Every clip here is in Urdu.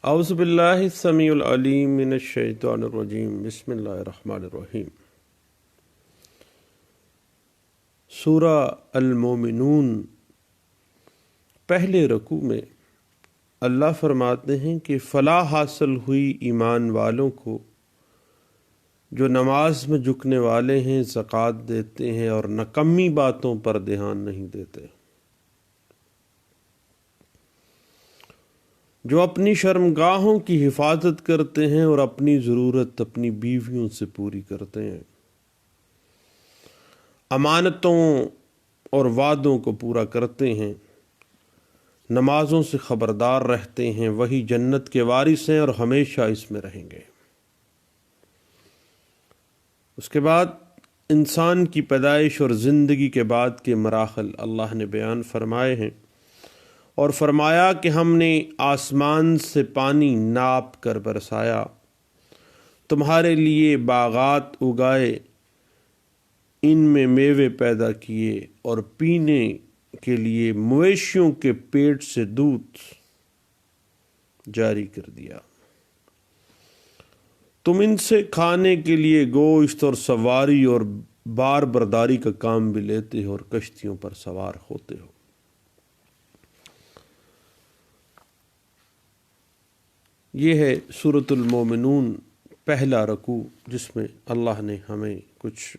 اعوذ باللہ السمیع العلیم من الشیطان الرجیم بسم اللہ الرحمن الرحیم۔ سورہ المومنون پہلے رکوع میں اللہ فرماتے ہیں کہ فلاح حاصل ہوئی ایمان والوں کو جو نماز میں جھکنے والے ہیں، زکوٰۃ دیتے ہیں اور نکمی باتوں پر دھیان نہیں دیتے، جو اپنی شرمگاہوں کی حفاظت کرتے ہیں اور اپنی ضرورت اپنی بیویوں سے پوری کرتے ہیں، امانتوں اور وعدوں کو پورا کرتے ہیں، نمازوں سے خبردار رہتے ہیں، وہی جنت کے وارث ہیں اور ہمیشہ اس میں رہیں گے۔ اس کے بعد انسان کی پیدائش اور زندگی کے بعد کے مراحل اللہ نے بیان فرمائے ہیں، اور فرمایا کہ ہم نے آسمان سے پانی ناپ کر برسایا، تمہارے لیے باغات اگائے، ان میں میوے پیدا کیے اور پینے کے لیے مویشیوں کے پیٹ سے دودھ جاری کر دیا، تم ان سے کھانے کے لیے گوشت اور سواری اور بار برداری کا کام بھی لیتے ہو اور کشتیوں پر سوار ہوتے ہو۔ یہ ہے سورۃ المومنون پہلا رکوع، جس میں اللہ نے ہمیں کچھ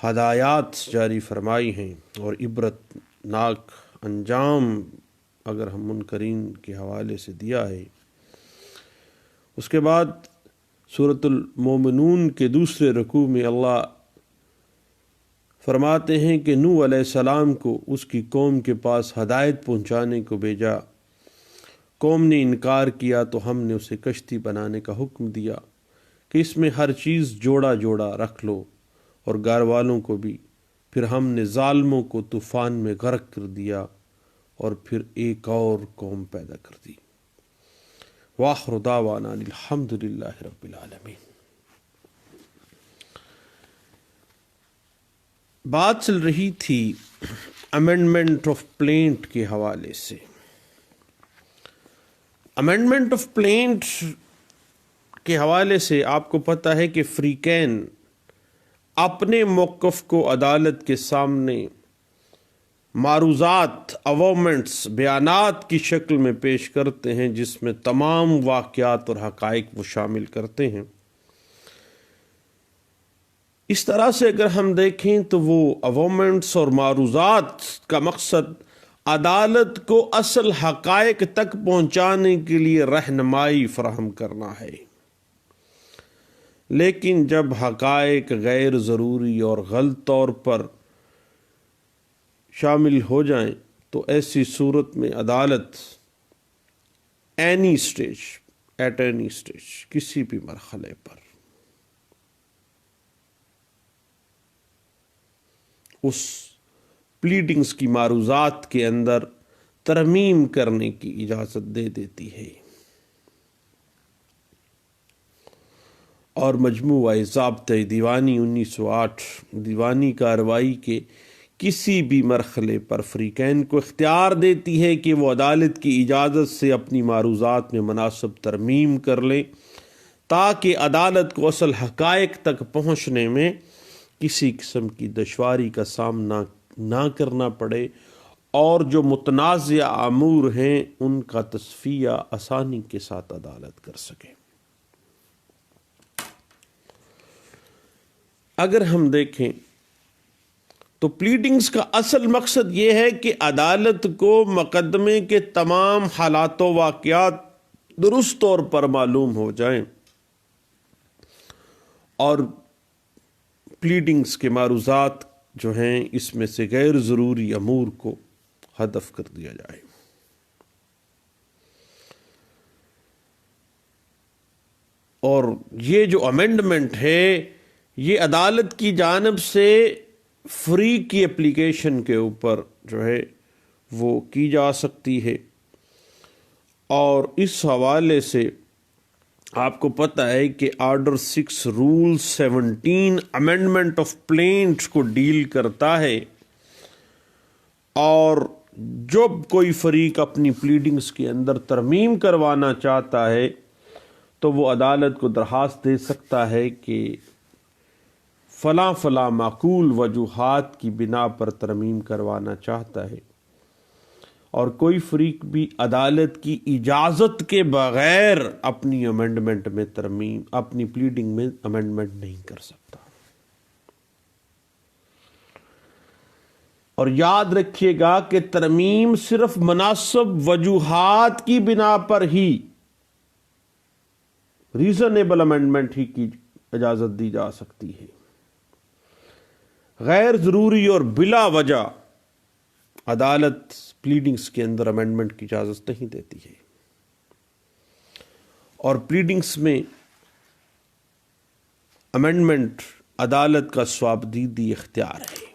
ہدایات جاری فرمائی ہیں اور عبرت ناک انجام اگر ہم منکرین کے حوالے سے دیا ہے۔ اس کے بعد سورۃ المومنون کے دوسرے رکوع میں اللہ فرماتے ہیں کہ نوح علیہ السلام کو اس کی قوم کے پاس ہدایت پہنچانے کو بھیجا، قوم نے انکار کیا تو ہم نے اسے کشتی بنانے کا حکم دیا کہ اس میں ہر چیز جوڑا جوڑا رکھ لو، اور گھر والوں کو بھی۔ پھر ہم نے ظالموں کو طوفان میں غرق کر دیا اور پھر ایک اور قوم پیدا کر دی۔ وآخر دعوانا الحمد للہ رب العالمین۔ بات چل رہی تھی امینڈمنٹ آف پلینٹ کے حوالے سے۔ امینڈمنٹ آف پلینٹ کے حوالے سے آپ کو پتہ ہے کہ فریقین اپنے موقف کو عدالت کے سامنے معروضات، اوامنٹس، بیانات کی شکل میں پیش کرتے ہیں، جس میں تمام واقعات اور حقائق وہ شامل کرتے ہیں۔ اس طرح سے اگر ہم دیکھیں تو وہ اوامنٹس اور معروضات کا مقصد عدالت کو اصل حقائق تک پہنچانے کے لیے رہنمائی فراہم کرنا ہے، لیکن جب حقائق غیر ضروری اور غلط طور پر شامل ہو جائیں تو ایسی صورت میں عدالت ایٹ اینی اسٹیج کسی بھی مرحلے پر اس پلیڈنگز کی معروضات کے اندر ترمیم کرنے کی اجازت دے دیتی ہے، اور مجموعہ ضابطۂ دیوانی 1908 دیوانی کارروائی کے کسی بھی مرحلے پر فریقین کو اختیار دیتی ہے کہ وہ عدالت کی اجازت سے اپنی معروضات میں مناسب ترمیم کر لیں، تاکہ عدالت کو اصل حقائق تک پہنچنے میں کسی قسم کی دشواری کا سامنا نہ کرنا پڑے، اور جو متنازع امور ہیں ان کا تصفیہ آسانی کے ساتھ عدالت کر سکے۔ اگر ہم دیکھیں تو پلیڈنگز کا اصل مقصد یہ ہے کہ عدالت کو مقدمے کے تمام حالات و واقعات درست طور پر معلوم ہو جائیں، اور پلیڈنگز کے معروضات جو ہیں اس میں سے غیر ضروری امور کو حذف کر دیا جائے۔ اور یہ جو امینڈمنٹ ہے یہ عدالت کی جانب سے فری کی اپلیکیشن کے اوپر جو ہے وہ کی جا سکتی ہے، اور اس حوالے سے آپ کو پتہ ہے کہ order 6 rule 17 amendment of plaint کو ڈیل کرتا ہے، اور جب کوئی فریق اپنی پلیڈنگز کے اندر ترمیم کروانا چاہتا ہے تو وہ عدالت کو درخواست دے سکتا ہے کہ فلاں فلاں معقول وجوہات کی بنا پر ترمیم کروانا چاہتا ہے، اور کوئی فریق بھی عدالت کی اجازت کے بغیر اپنی امینڈمنٹ میں ترمیم، اپنی پلیڈنگ میں امینڈمنٹ نہیں کر سکتا۔ اور یاد رکھیے گا کہ ترمیم صرف مناسب وجوہات کی بنا پر ہی، ریزنیبل امینڈمنٹ ہی کی اجازت دی جا سکتی ہے، غیر ضروری اور بلا وجہ عدالت پلیڈنگز کے اندر امینڈمنٹ کی اجازت نہیں دیتی ہے۔ اور پلیڈنگز میں امینڈمنٹ عدالت کا ثوابدیدی اختیار ہے۔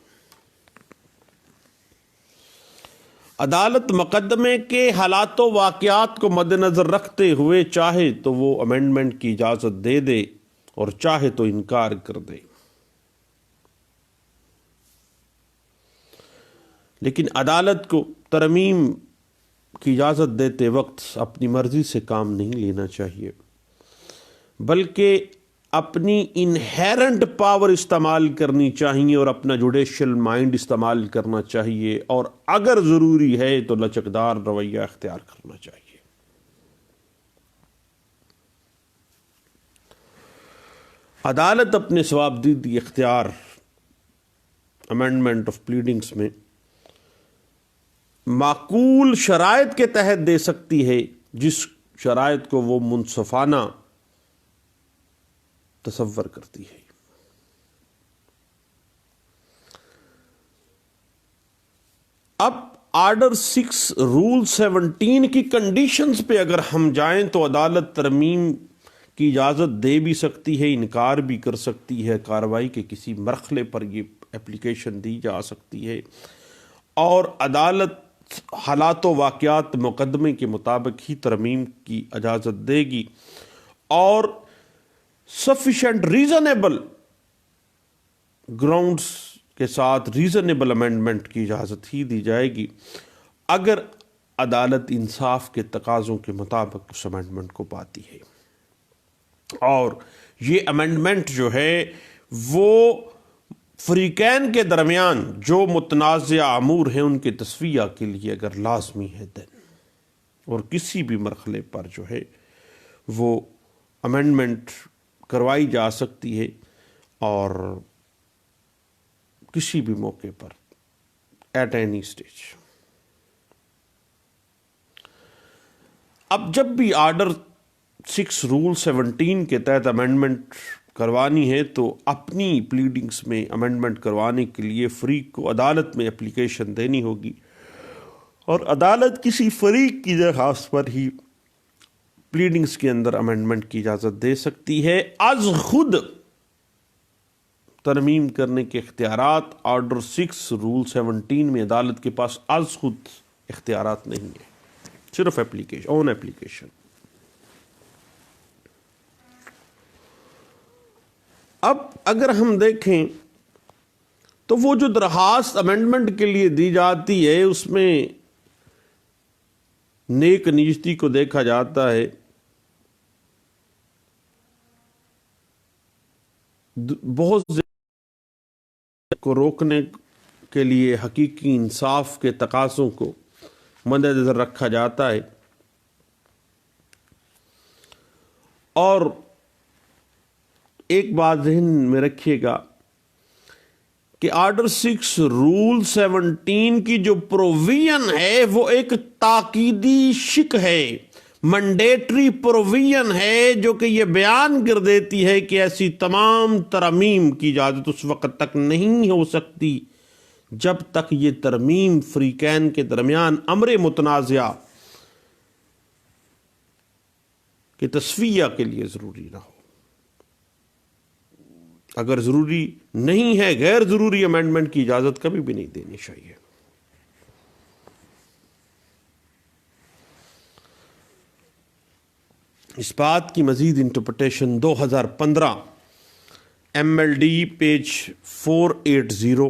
عدالت مقدمے کے حالات و واقعات کو مد نظر رکھتے ہوئے چاہے تو وہ امینڈمنٹ کی اجازت دے دے اور چاہے تو انکار کر دے، لیکن عدالت کو ترمیم کی اجازت دیتے وقت اپنی مرضی سے کام نہیں لینا چاہیے، بلکہ اپنی انہیرنٹ پاور استعمال کرنی چاہیے اور اپنا جوڈیشل مائنڈ استعمال کرنا چاہیے، اور اگر ضروری ہے تو لچکدار رویہ اختیار کرنا چاہیے۔ عدالت اپنے ثوابدیدی اختیار امینڈمنٹ آف پلیڈنگز میں معقول شرائط کے تحت دے سکتی ہے، جس شرائط کو وہ منصفانہ تصور کرتی ہے۔ اب آرڈر 6 رول 17 کی کنڈیشنز پہ اگر ہم جائیں تو عدالت ترمیم کی اجازت دے بھی سکتی ہے، انکار بھی کر سکتی ہے، کارروائی کے کسی مرحلے پر یہ اپلیکیشن دی جا سکتی ہے، اور عدالت حالات و واقعات مقدمے کے مطابق ہی ترمیم کی اجازت دے گی، اور سفیشینٹ ریزنیبل گراؤنڈز کے ساتھ ریزنیبل امینڈمنٹ کی اجازت ہی دی جائے گی اگر عدالت انصاف کے تقاضوں کے مطابق اس امینڈمنٹ کو پاتی ہے۔ اور یہ امینڈمنٹ جو ہے وہ فریقین کے درمیان جو متنازع امور ہیں ان کے تصفیہ کے لیے اگر لازمی ہے دین، اور کسی بھی مرحلے پر جو ہے وہ امینڈمنٹ کروائی جا سکتی ہے، اور کسی بھی موقع پر ایٹ اینی اسٹیج۔ اب جب بھی آرڈر 6 رول 17 کے تحت امینڈمنٹ کروانی ہے تو اپنی پلیڈنگز میں امینڈمنٹ کروانے کے لیے فریق کو عدالت میں اپلیکیشن دینی ہوگی، اور عدالت کسی فریق کی درخواست پر ہی پلیڈنگز کے اندر امینڈمنٹ کی اجازت دے سکتی ہے۔ از خود ترمیم کرنے کے اختیارات آرڈر 6 رول 17 میں عدالت کے پاس از خود اختیارات نہیں ہیں، صرف اپلیکیشن، اون اپلیکیشن۔ اب اگر ہم دیکھیں تو وہ جو درخواست امینڈمنٹ کے لیے دی جاتی ہے اس میں نیک نیستی کو دیکھا جاتا ہے، بہت زیادہ کو روکنے کے لیے حقیقی انصاف کے تقاضوں کو مد نظر رکھا جاتا ہے، اور ایک بات ذہن میں رکھیے گا کہ آرڈر 6 رول 17 کی جو پروویژن ہے وہ ایک تاکیدی شک ہے، منڈیٹری پروویژن ہے، جو کہ یہ بیان کر دیتی ہے کہ ایسی تمام ترمیم کی اجازت اس وقت تک نہیں ہو سکتی جب تک یہ ترمیم فریقین کے درمیان امر متنازع کے تصفیہ کے لیے ضروری نہ ہو۔ اگر ضروری نہیں ہے، غیر ضروری امینڈمنٹ کی اجازت کبھی بھی نہیں دینی چاہیے۔ اس بات کی مزید interpretation 2015 MLD page 480،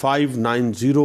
590,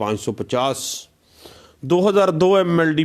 550, 2002 MLD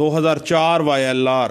2004 YLR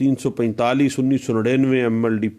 345, 1999 MLD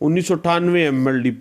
1998 MLD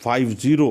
50,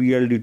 PLD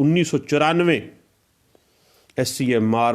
1994 SCMR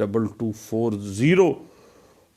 2240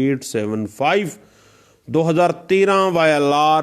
875, 2013 YLR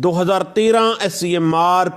2013 SCMR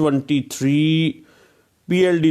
23, PLD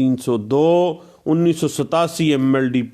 302, 1987 MLD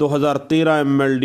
2013 MLD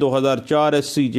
2004 SCJ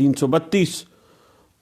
332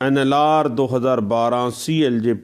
NLR 2012 CLJ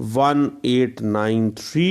1893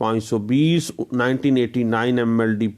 520, 1989 MLD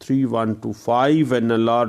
3125, NLR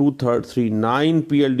239, PLD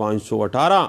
518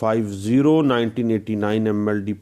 50, 1989 MLD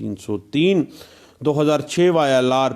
303, 2006 YLR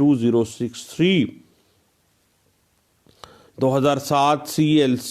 2063, 2007 CLC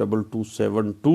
2272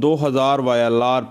2000 YLR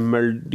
MLD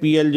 PLJ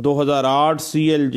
2008 CLJ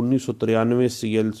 1993 CLC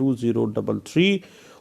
2033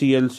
CLC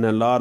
NLR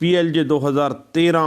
PLJ 2013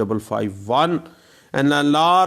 551, NLR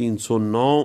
309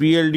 PLD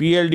PLD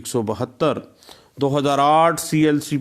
172, 2008 CLC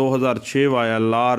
2006 YLR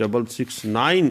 669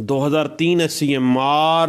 2003 SCMR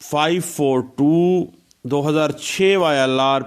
542, 2006 YLR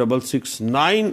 669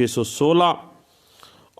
616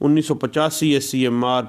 1985 SCMR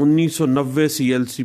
1990 CLC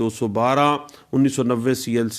212, 1990 CLC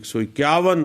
151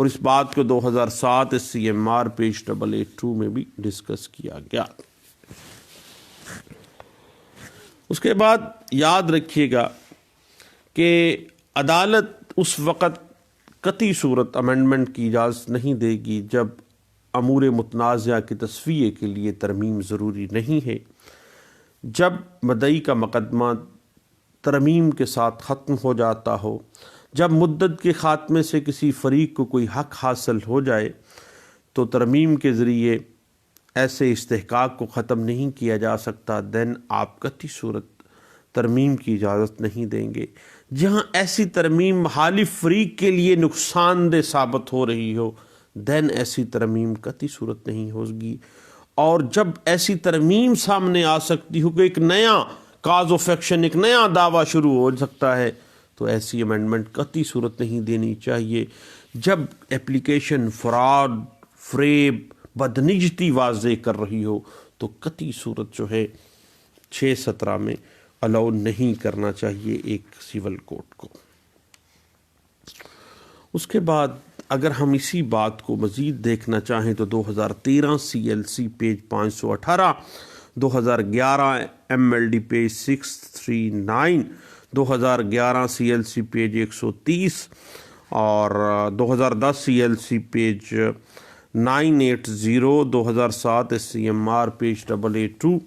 اور اس بات کو 2007 CMR پیج 882 میں بھی ڈسکس کیا گیا۔ اس کے بعد یاد رکھیے گا کہ عدالت اس وقت قطعی صورت امینڈمنٹ کی اجازت نہیں دے گی جب امور متنازعہ کی تصفیے کے لیے ترمیم ضروری نہیں ہے، جب مدعی کا مقدمہ ترمیم کے ساتھ ختم ہو جاتا ہو، جب مدت کے خاتمے سے کسی فریق کو کوئی حق حاصل ہو جائے تو ترمیم کے ذریعے ایسے استحقاق کو ختم نہیں کیا جا سکتا، دین آپ قطعی صورت ترمیم کی اجازت نہیں دیں گے۔ جہاں ایسی ترمیم مخالف فریق کے لیے نقصان دہ ثابت ہو رہی ہو، دین ایسی ترمیم قطعی صورت نہیں ہوگی۔ اور جب ایسی ترمیم سامنے آ سکتی ہو کہ ایک نیا کاز آف ایکشن، ایک نیا دعویٰ شروع ہو سکتا ہے، تو ایسی امینڈمنٹ قطعی صورت نہیں دینی چاہیے۔ جب اپلیکیشن فراڈ، فریب، بدنجتی واضح کر رہی ہو تو قطعی صورت جو ہے 617 میں الاؤ نہیں کرنا چاہیے ایک سول کوڈ کو۔ اس کے بعد اگر ہم اسی بات کو مزید دیکھنا چاہیں تو 2013 CLC page 518، 2011 MLD page 639، 2011 CLC page 130 اور 2010 CLC page 980، 2007 SCMR page 882،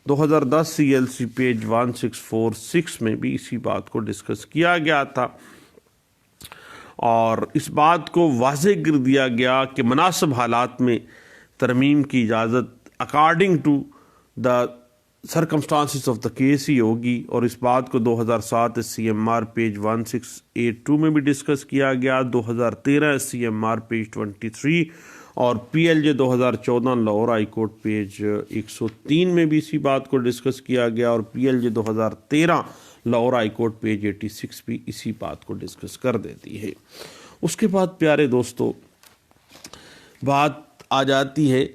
2010 CLC page 1646 میں بھی اسی بات کو ڈسکس کیا گیا تھا، اور اس بات کو واضح کر دیا گیا کہ مناسب حالات میں ترمیم کی اجازت according to the circumstances of the case ہی ہوگی، اور اس بات کو 2007 SCMR پیج 1682 میں بھی ڈسکس کیا گیا، 2013 SCMR پیج 23 اور PLJ 2014 Lahore high court page 103 میں بھی اسی بات کو ڈسکس کیا گیا، اور PLJ 2013 Lahore high court page 86 بھی اسی بات کو ڈسکس کر دیتی ہے۔ اس کے بعد پیارے دوستو بات آ جاتی ہے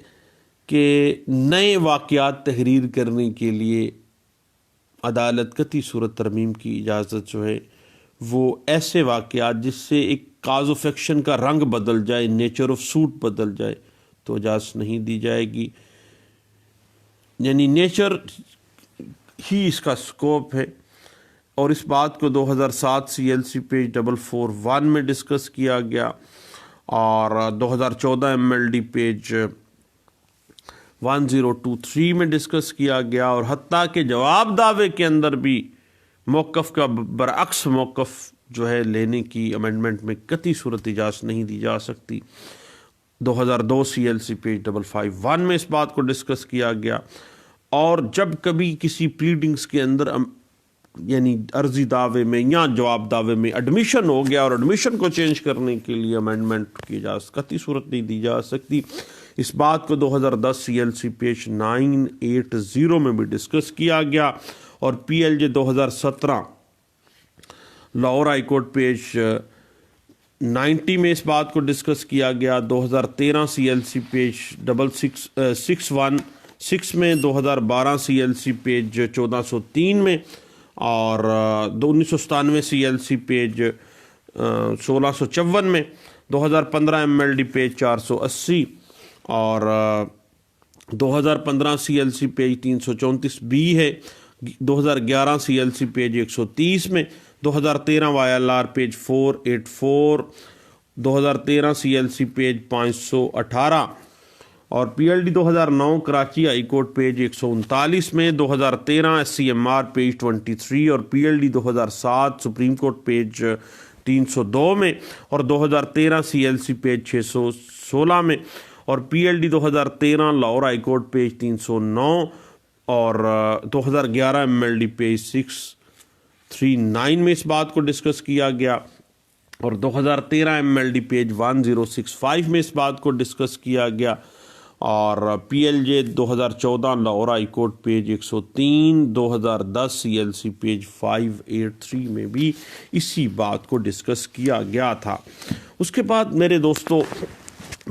کہ نئے واقعات تحریر کرنے کے لیے عدالت قطعی صورت ترمیم کی اجازت جو ہے وہ ایسے واقعات جس سے ایک کاز آف ایکشن کا رنگ بدل جائے، نیچر آف سوٹ بدل جائے، تو اجازت نہیں دی جائے گی، یعنی نیچر ہی اس کا سکوپ ہے۔ اور اس بات کو 2007 CLC پیج 441 میں ڈسکس کیا گیا، اور 2014 MLD پیج 1023 میں ڈسکس کیا گیا، اور حتیٰ کہ جواب دعوے کے اندر بھی موقف کا برعکس موقف جو ہے لینے کی امینڈمنٹ میں قطعی صورت اجازت نہیں دی جا سکتی۔ 2002 CLC پیج 551 میں اس بات کو ڈسکس کیا گیا، اور جب کبھی کسی پلیڈنگز کے اندر یعنی عرضی دعوے میں یا جواب دعوے میں ایڈمیشن ہو گیا اور ایڈمیشن کو چینج کرنے کے لیے امینڈمنٹ کی اجازت قطعی صورت نہیں دی جا سکتی۔ اس بات کو 2010 CLC پیج 980 میں بھی ڈسکس کیا گیا، اور PLJ 2017 Lahore high court page 90 میں اس بات کو ڈسکس کیا گیا، 2013 CLC پیج 616 میں، 2012 CLC پیج 1403 میں، اور 1997 CLC پیج 1654 میں، 2015 MLD پیج 480 اور 2015 CLC پیج 334B ہے، 2011 CLC پیج 130 میں، 2013 YLR پیج 484، 2013 CLC پیج 518 اور PLD 2009 Karachi high court page 139 میں، 2013 SCMR پیج 23 اور PLD 2007 سپریم کورٹ پیج 302 میں، اور 2013 CLC پیج 616 میں، اور PLD 2013 Lahore high court page 309 اور 2011 MLD پیج 639 میں اس بات کو ڈسکس کیا گیا، اور 2013 MLD پیج 1065 میں اس بات کو ڈسکس کیا گیا، اور PLJ 2014 Lahore high court page 103، 2010 CLC page 583 میں بھی اسی بات کو ڈسکس کیا گیا تھا۔ اس کے بعد میرے دوستو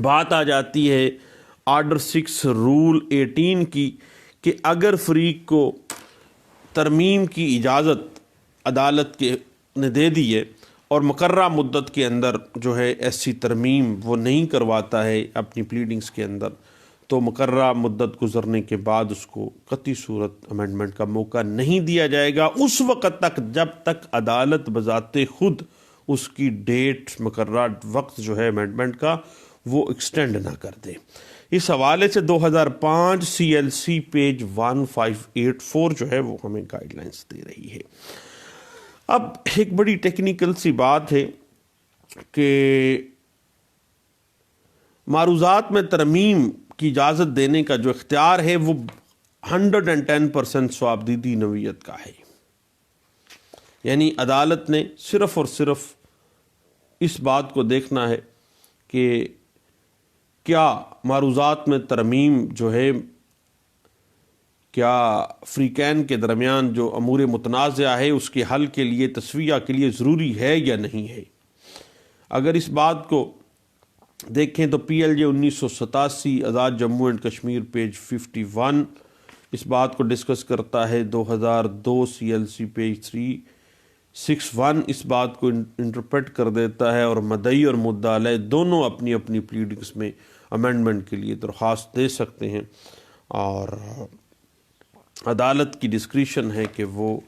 بات آ جاتی ہے آرڈر 6 رول 18 کی، کہ اگر فریق کو ترمیم کی اجازت عدالت نے دے دی ہے اور مقررہ مدت کے اندر جو ہے ایسی ترمیم وہ نہیں کرواتا ہے اپنی پلیڈنگز کے اندر، تو مقررہ مدت گزرنے کے بعد اس کو قطعی صورت امینڈمنٹ کا موقع نہیں دیا جائے گا اس وقت تک جب تک عدالت بذات خود اس کی ڈیٹ، مقررہ وقت جو ہے امینڈمنٹ کا وہ ایکسٹینڈ نہ کر دے۔ اس حوالے سے 2005 CLC پیج 1584 جو ہے وہ ہمیں گائیڈ لائنز دے رہی ہے۔ اب ایک بڑی ٹیکنیکل سی بات ہے کہ معروضات میں ترمیم کی اجازت دینے کا جو اختیار ہے وہ 110% صوابدیدی نوعیت کا ہے، یعنی عدالت نے صرف اور صرف اس بات کو دیکھنا ہے کہ کیا معروضات میں ترمیم جو ہے کیا فریقین کے درمیان جو امور متنازعہ ہے اس کے حل کے لیے، تسویہ کے لیے ضروری ہے یا نہیں ہے۔ اگر اس بات کو دیکھیں تو PLJ 1987 Azad Jammu and Kashmir page 51 اس بات کو ڈسکس کرتا ہے، 2002 CLC پیج 361 اس بات کو انٹرپریٹ کر دیتا ہے، اور مدعی اور مدعا علیہ دونوں اپنی اپنی پلیڈنگز میں امینڈمنٹ کے لیے درخواست دے سکتے ہیں، اور عدالت کی ڈسکریشن ہے کہ وہ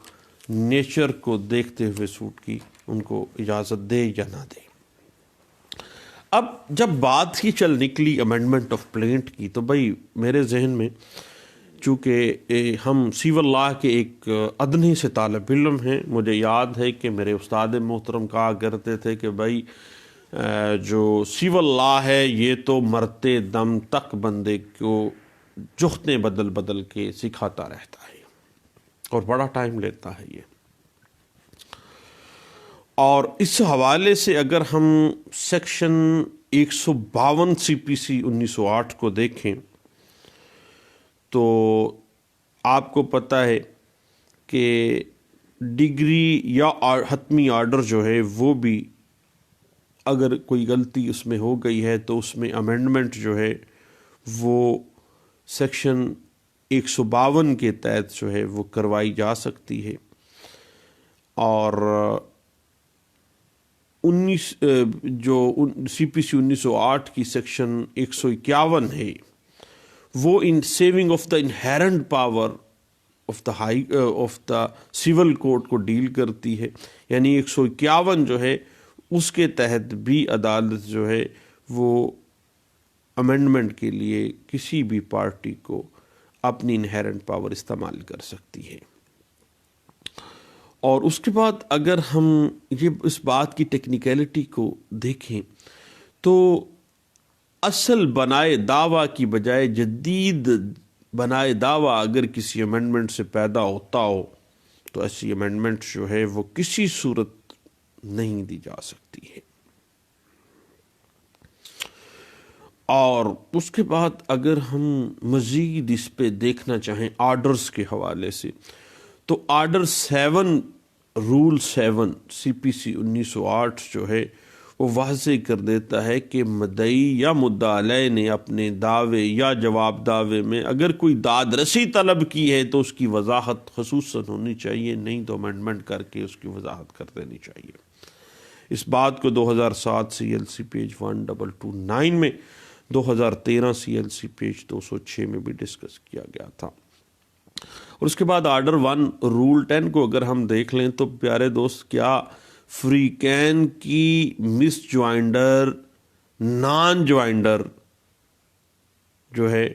نیچر کو دیکھتے ہوئے سوٹ کی ان کو اجازت دے یا نہ دے۔ اب جب بات ہی چل نکلی امینڈمنٹ آف پلینٹ کی، تو بھائی میرے ذہن میں چونکہ ہم سیول لاء کے ایک ادنے سے طالب علم ہیں، مجھے یاد ہے کہ میرے استاد محترم کہا کرتے تھے کہ بھائی جو سیول لاء ہے یہ تو مرتے دم تک بندے کو جختیں بدل بدل کے سکھاتا رہتا ہے اور بڑا ٹائم لیتا ہے یہ۔ اور اس حوالے سے اگر ہم سیکشن 152 CPC 1908 کو دیکھیں تو آپ کو پتہ ہے کہ ڈگری یا حتمی آرڈر جو ہے وہ بھی اگر کوئی غلطی اس میں ہو گئی ہے تو اس میں امینڈمنٹ جو ہے وہ سیکشن 152 کے تحت جو ہے وہ کروائی جا سکتی ہے، اور جو CPC 1908 کی سیکشن 151 ہے وہ in saving of the inherent power of the civil code کو ڈیل کرتی ہے، یعنی 151 جو ہے اس کے تحت بھی عدالت جو ہے وہ امینڈمنٹ کے لیے کسی بھی پارٹی کو اپنی انہیرنٹ پاور استعمال کر سکتی ہے۔ اور اس کے بعد اگر ہم یہ اس بات کی ٹیکنیکلٹی کو دیکھیں تو اصل بنائے دعویٰ کی بجائے جدید بنائے دعویٰ اگر کسی امینڈمنٹ سے پیدا ہوتا ہو تو ایسی امینڈمنٹ جو ہے وہ کسی صورت نہیں دی جا سکتی ہے۔ اور اس کے بعد اگر ہم مزید اس پہ دیکھنا چاہیں آرڈرز کے حوالے سے تو آرڈر 7 رول 7 CPC 1908 جو ہے وہ واضح کر دیتا ہے کہ مدعی یا مدعا علیہ نے اپنے دعوے یا جواب دعوے میں اگر کوئی داد رسی طلب کی ہے تو اس کی وضاحت خصوصاً ہونی چاہیے، نہیں تو امینڈمنٹ کر کے اس کی وضاحت کر دینی چاہیے۔ اس بات کو 2007 CLC پیج 1229 میں، 2013 CLC پیج 206 میں بھی ڈسکس کیا گیا تھا۔ اور اس کے بعد آرڈر 1 رول 10 کو اگر ہم دیکھ لیں تو پیارے دوست، کیا فریقین کی مس جوائنڈر، نان جوائنڈر جو ہے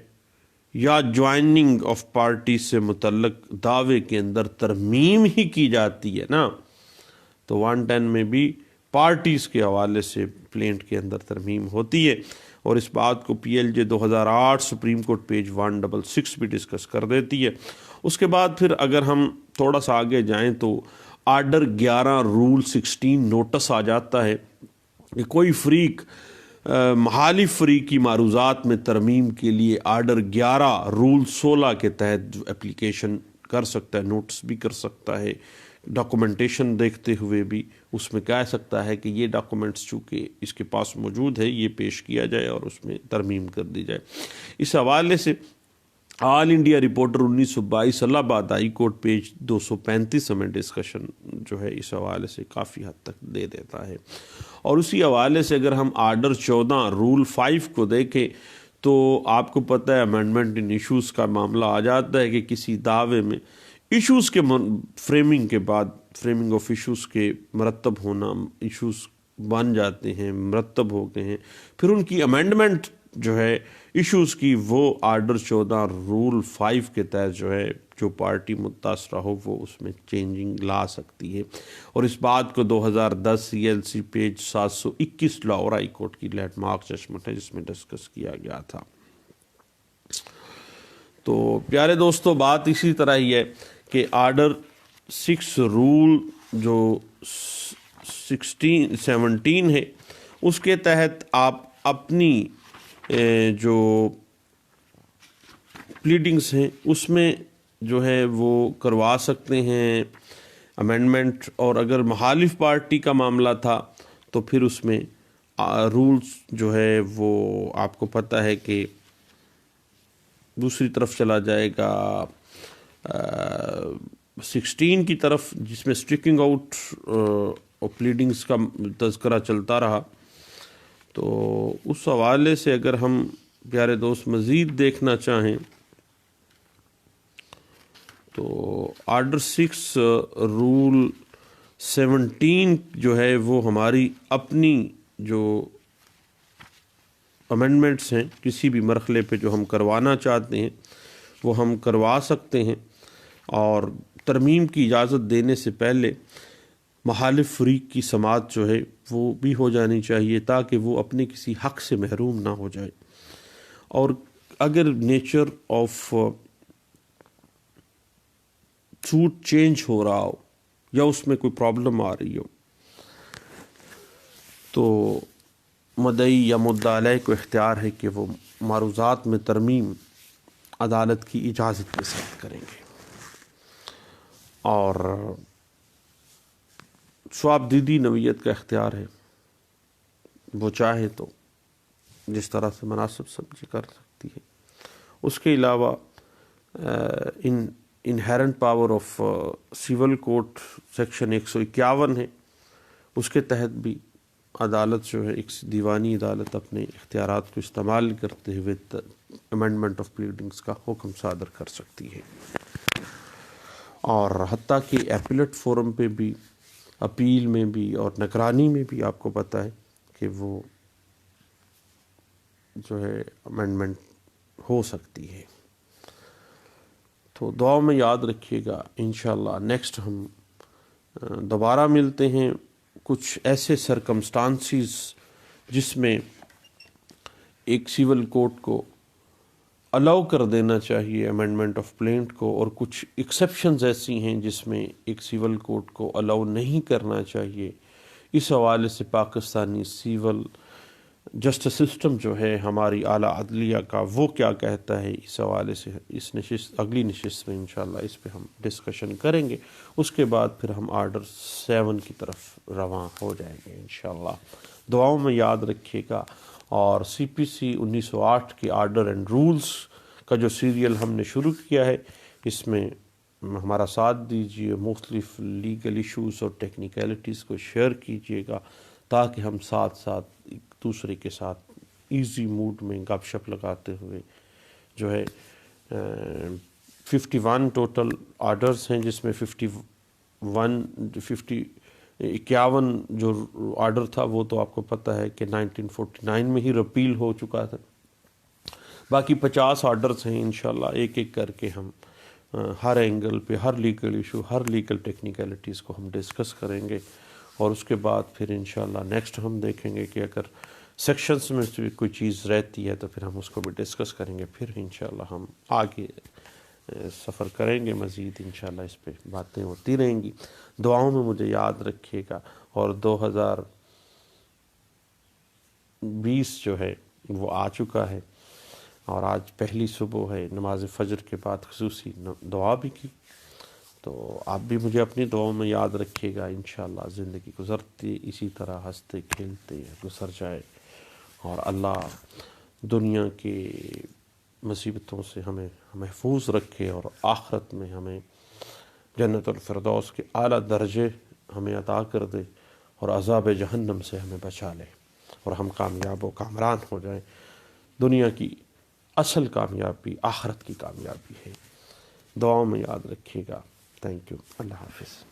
یا جوائننگ آف پارٹی سے متعلق دعوے کے اندر ترمیم ہی کی جاتی ہے نا، تو 110 میں بھی پارٹیز کے حوالے سے پلینٹ کے اندر ترمیم ہوتی ہے، اور اس بات کو PLJ 2008 سپریم کورٹ پیج 166 بھی ڈسکس کر دیتی ہے۔ اس کے بعد پھر اگر ہم تھوڑا سا آگے جائیں تو آرڈر 11 رول 16 نوٹس آ جاتا ہے کہ کوئی فریق مخالف فریق کی معروضات میں ترمیم کے لیے آرڈر 11 رول 16 کے تحت اپلیکیشن کر سکتا ہے، نوٹس بھی کر سکتا ہے، ڈاکومنٹیشن دیکھتے ہوئے بھی اس میں کہہ سکتا ہے کہ یہ ڈاکومنٹس چونکہ اس کے پاس موجود ہے یہ پیش کیا جائے اور اس میں ترمیم کر دی جائے۔ اس حوالے سے آل انڈیا رپورٹر 1922 الہ آباد ہائی کورٹ پیج 235 ہمیں ڈسکشن جو ہے اس حوالے سے کافی حد تک دے دیتا ہے۔ اور اسی حوالے سے اگر ہم آرڈر 14 رول 5 کو دیکھیں تو آپ کو پتہ ہے امینڈمنٹ ان ایشوز کا معاملہ آ جاتا ہے کہ کسی دعوے میں ایشوز کے فریمنگ کے بعد، فریمنگ آف ایشوز کے مرتب ہونا، ایشوز بن جاتے ہیں، مرتب ہو گئے ہیں، پھر ان کی امینڈمنٹ جو ہے ایشوز کی، وہ آرڈر 14 رول 5 کے تحت جو ہے جو پارٹی متاثرہ ہو وہ اس میں چینجنگ لا سکتی ہے۔ اور اس بات کو 2010 CLC page 721 Lahore high court کی لینڈ مارک ججمنٹ ہے جس میں ڈسکس کیا گیا تھا۔ تو پیارے دوستو، بات اسی طرح ہی ہے کہ آرڈر 6 رول جو 17 ہے اس کے تحت آپ اپنی جو پلیڈنگز ہیں اس میں جو ہے وہ کروا سکتے ہیں امینڈمنٹ، اور اگر مخالف پارٹی کا معاملہ تھا تو پھر اس میں رولز جو ہے وہ آپ کو پتہ ہے کہ دوسری طرف چلا جائے گا 16 کی طرف، جس میں اسٹرکنگ آؤٹ پلیڈنگز کا تذکرہ چلتا رہا۔ تو اس حوالے سے اگر ہم پیارے دوست مزید دیکھنا چاہیں تو آرڈر 6 رول 17 جو ہے وہ ہماری اپنی جو امینڈمنٹس ہیں کسی بھی مرحلے پہ جو ہم کروانا چاہتے ہیں وہ ہم کروا سکتے ہیں، اور ترمیم کی اجازت دینے سے پہلے مخالف فریق کی سماعت جو ہے وہ بھی ہو جانی چاہیے تاکہ وہ اپنے کسی حق سے محروم نہ ہو جائے۔ اور اگر نیچر آف سوٹ چینج ہو رہا ہو یا اس میں کوئی پرابلم آ رہی ہو تو مدعی یا مدعا علیہ کو اختیار ہے کہ وہ معروضات میں ترمیم عدالت کی اجازت کے ساتھ کریں گے، اور ثواب دیدی نوعیت کا اختیار ہے، وہ چاہے تو جس طرح سے مناسب سمجھے کر سکتی ہے۔ اس کے علاوہ inherent power of civil code section 151 ہے، اس کے تحت بھی عدالت جو ہے ایک دیوانی عدالت اپنے اختیارات کو استعمال کرتے ہوئے امینڈمنٹ آف پلیڈنگز کا حکم صادر کر سکتی ہے، اور حتیٰ کہ ایپیلیٹ فورم پہ بھی، اپیل میں بھی اور نگرانی میں بھی آپ کو پتہ ہے کہ وہ جو ہے امینڈمنٹ ہو سکتی ہے۔ تو دعاؤں میں یاد رکھیے گا، انشاءاللہ نیکسٹ ہم دوبارہ ملتے ہیں کچھ ایسے سرکمسٹانسز جس میں ایک سول کوڈ کو الاؤ کر دینا چاہیے امینڈمنٹ آف پلینٹ کو، اور کچھ ایکسیپشنز ایسی ہیں جس میں ایک سول کوڈ کو الاؤ نہیں کرنا چاہیے۔ اس حوالے سے پاکستانی سول جسٹس سسٹم جو ہے ہماری اعلیٰ عدلیہ کا وہ کیا کہتا ہے، اس حوالے سے اس نشست اگلی نشست میں انشاءاللہ اس پہ ہم ڈسکشن کریں گے۔ اس کے بعد پھر ہم آرڈر 7 کی طرف رواں ہو جائیں گے انشاءاللہ۔ دعاؤں میں یاد رکھیے گا، اور CPC 1908 کے آرڈر اینڈ رولز کا جو سیریل ہم نے شروع کیا ہے اس میں ہمارا ساتھ دیجیے، مختلف لیگل ایشوز اور ٹیکنیکلٹیز کو شیئر کیجیے گا تاکہ ہم ساتھ ساتھ ایک دوسرے کے ساتھ ایزی موڈ میں گپ شپ لگاتے ہوئے جو ہے 51 ٹوٹل آرڈرز ہیں، جس میں 51 جو آرڈر تھا وہ تو آپ کو پتہ ہے کہ 1949 میں ہی رپیل ہو چکا تھا۔ باقی 50 آرڈرز ہیں، انشاءاللہ ایک ایک کر کے ہم ہر اینگل پہ ہر لیگل ایشو، ہر لیگل ٹیکنیکلٹیز کو ہم ڈسکس کریں گے، اور اس کے بعد پھر انشاءاللہ نیکسٹ ہم دیکھیں گے کہ اگر سیکشنز میں سے کوئی چیز رہتی ہے تو پھر ہم اس کو بھی ڈسکس کریں گے، پھر انشاءاللہ ہم آگے سفر کریں گے، مزید انشاءاللہ اس پہ باتیں ہوتی رہیں گی۔ دعاؤں میں مجھے یاد رکھیے گا، اور 2020 جو ہے وہ آ چکا ہے، اور آج پہلی صبح ہے، نماز فجر کے بعد خصوصی دعا بھی کی، تو آپ بھی مجھے اپنی دعاؤں میں یاد رکھیے گا۔ انشاءاللہ زندگی گزرتی اسی طرح ہنستے کھیلتے گزر جائے، اور اللہ دنیا کی مصیبتوں سے ہمیں محفوظ رکھے، اور آخرت میں ہمیں جنت الفردوس کے اعلیٰ درجے ہمیں عطا کر دے اور عذاب جہنم سے ہمیں بچا لے اور ہم کامیاب و کامران ہو جائیں۔ دنیا کی اصل کامیابی آخرت کی کامیابی ہے۔ دعاؤں میں یاد رکھیے گا۔ Thank you. اللہ حافظ۔